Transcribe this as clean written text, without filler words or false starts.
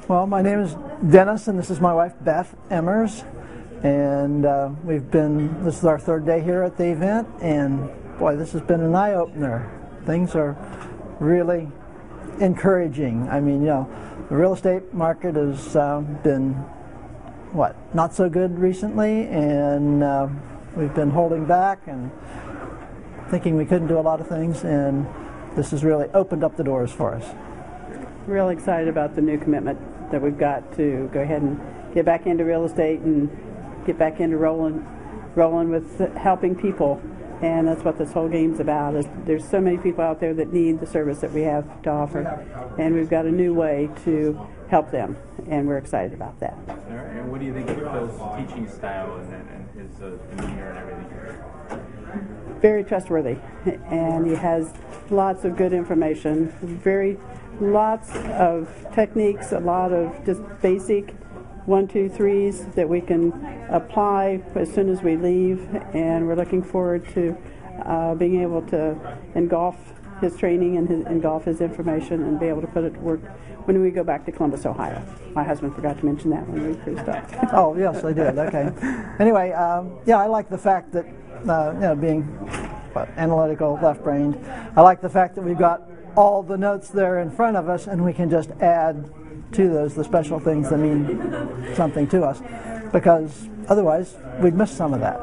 Well, my name is Dennis, and this is my wife, Beth Emmers. And this is our third day here at the event, and boy, this has been an eye-opener. Things are really encouraging. I mean, the real estate market has been, not so good recently, and we've been holding back and thinking we couldn't do a lot of things, and this has really opened up the doors for us. Real excited about the new commitment that we've got to go ahead and get back into real estate and get back into rolling with helping people, and that's what this whole game's about. There's so many people out there that need the service that we have to offer, and we've got a new way to help them, and we're excited about that. All right. And what do you think of Phil's teaching style and his demeanor and everything? Very trustworthy, and he has lots of good information, lots of techniques, a lot of just basic 1, 2, 3s that we can apply as soon as we leave, and we're looking forward to being able to engulf his training and engulf his information and be able to put it to work when we go back to Columbus, Ohio. My husband forgot to mention that when we cruised up. Oh, yes, I did. Okay. Anyway, I like the fact that, being analytical, left-brained, I like the fact that we've got all the notes there in front of us, and we can just add to those the special things that mean something to us, because otherwise we'd miss some of that.